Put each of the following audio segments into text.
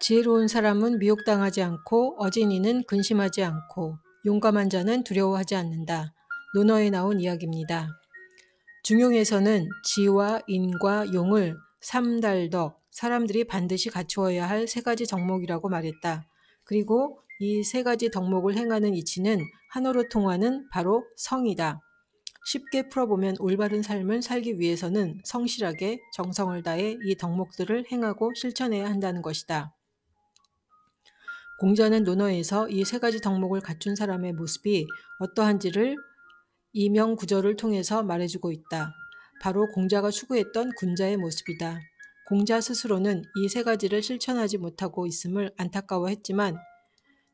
지혜로운 사람은 미혹당하지 않고 어진이는 근심하지 않고 용감한 자는 두려워하지 않는다. 논어에 나온 이야기입니다. 중용에서는 지와 인과 용을 삼달덕, 사람들이 반드시 갖추어야 할 세 가지 덕목이라고 말했다. 그리고 이 세 가지 덕목을 행하는 이치는 한어로 통하는 바로 성이다. 쉽게 풀어보면 올바른 삶을 살기 위해서는 성실하게 정성을 다해 이 덕목들을 행하고 실천해야 한다는 것이다. 공자는 논어에서 이 세 가지 덕목을 갖춘 사람의 모습이 어떠한지를 이명 구절을 통해서 말해주고 있다. 바로 공자가 추구했던 군자의 모습이다. 공자 스스로는 이 세 가지를 실천하지 못하고 있음을 안타까워했지만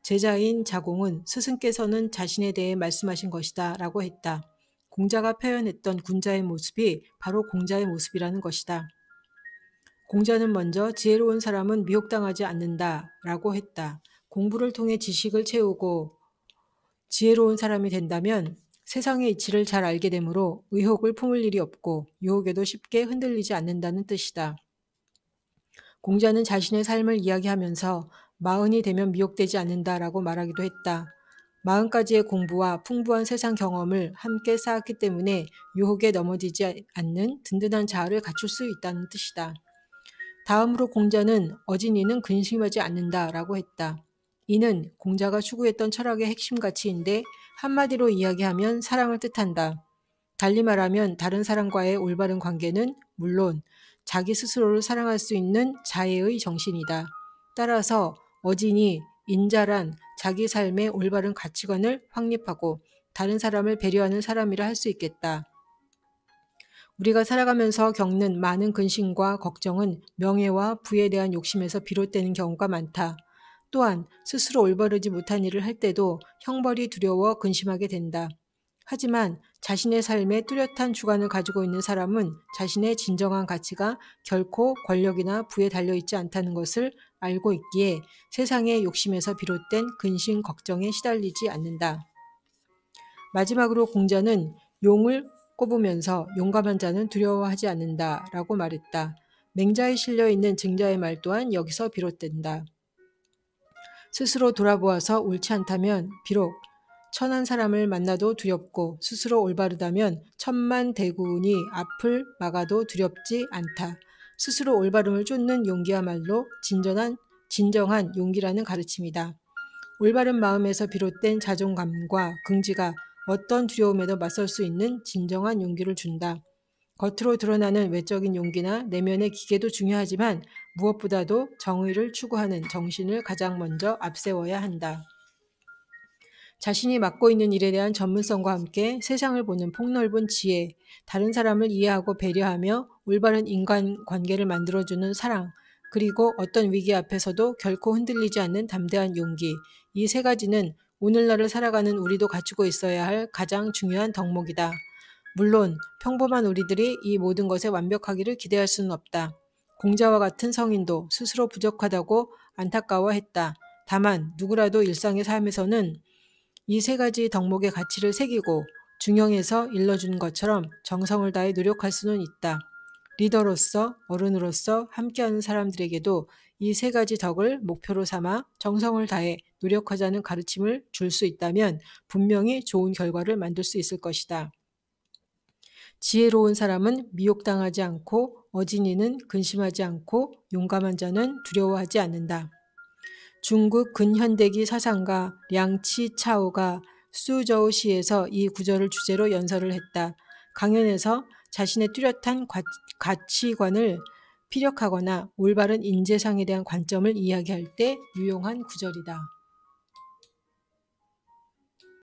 제자인 자공은 스승께서는 자신에 대해 말씀하신 것이다 라고 했다. 공자가 표현했던 군자의 모습이 바로 공자의 모습이라는 것이다. 공자는 먼저 지혜로운 사람은 미혹당하지 않는다 라고 했다. 공부를 통해 지식을 채우고 지혜로운 사람이 된다면 세상의 이치를 잘 알게 되므로 의혹을 품을 일이 없고 유혹에도 쉽게 흔들리지 않는다는 뜻이다. 공자는 자신의 삶을 이야기하면서 마흔이 되면 미혹되지 않는다라고 말하기도 했다. 마흔까지의 공부와 풍부한 세상 경험을 함께 쌓았기 때문에 유혹에 넘어지지 않는 든든한 자아를 갖출 수 있다는 뜻이다. 다음으로 공자는 어진이는 근심하지 않는다라고 했다. 이는 공자가 추구했던 철학의 핵심 가치인데 한마디로 이야기하면 사랑을 뜻한다. 달리 말하면 다른 사람과의 올바른 관계는 물론 자기 스스로를 사랑할 수 있는 자애의 정신이다. 따라서 어진이 인자란 자기 삶의 올바른 가치관을 확립하고 다른 사람을 배려하는 사람이라 할 수 있겠다. 우리가 살아가면서 겪는 많은 근심과 걱정은 명예와 부에 대한 욕심에서 비롯되는 경우가 많다. 또한 스스로 올바르지 못한 일을 할 때도 형벌이 두려워 근심하게 된다. 하지만 자신의 삶에 뚜렷한 주관을 가지고 있는 사람은 자신의 진정한 가치가 결코 권력이나 부에 달려있지 않다는 것을 알고 있기에 세상의 욕심에서 비롯된 근심, 걱정에 시달리지 않는다. 마지막으로 공자는 용을 꼽으면서 용감한 자는 두려워하지 않는다 라고 말했다. 맹자에 실려있는 증자의 말 또한 여기서 비롯된다. 스스로 돌아보아서 옳지 않다면 비록 천한 사람을 만나도 두렵고 스스로 올바르다면 천만대군이 앞을 막아도 두렵지 않다. 스스로 올바름을 쫓는 용기야말로 진정한 용기라는 가르침이다. 올바른 마음에서 비롯된 자존감과 긍지가 어떤 두려움에도 맞설 수 있는 진정한 용기를 준다. 겉으로 드러나는 외적인 용기나 내면의 기계도 중요하지만 무엇보다도 정의를 추구하는 정신을 가장 먼저 앞세워야 한다. 자신이 맡고 있는 일에 대한 전문성과 함께 세상을 보는 폭넓은 지혜, 다른 사람을 이해하고 배려하며 올바른 인간관계를 만들어주는 사랑, 그리고 어떤 위기 앞에서도 결코 흔들리지 않는 담대한 용기, 이 세 가지는 오늘날을 살아가는 우리도 갖추고 있어야 할 가장 중요한 덕목이다. 물론 평범한 우리들이 이 모든 것에 완벽하기를 기대할 수는 없다. 공자와 같은 성인도 스스로 부족하다고 안타까워했다. 다만 누구라도 일상의 삶에서는 이 세 가지 덕목의 가치를 새기고 중용에서 일러준 것처럼 정성을 다해 노력할 수는 있다. 리더로서, 어른으로서 함께하는 사람들에게도 이 세 가지 덕을 목표로 삼아 정성을 다해 노력하자는 가르침을 줄 수 있다면 분명히 좋은 결과를 만들 수 있을 것이다. 지혜로운 사람은 미혹당하지 않고 어진이는 근심하지 않고 용감한 자는 두려워하지 않는다. 중국 근현대기 사상가 량치차오가 수저우시에서 이 구절을 주제로 연설을 했다. 강연에서 자신의 뚜렷한 가치관을 피력하거나 올바른 인재상에 대한 관점을 이야기할 때 유용한 구절이다.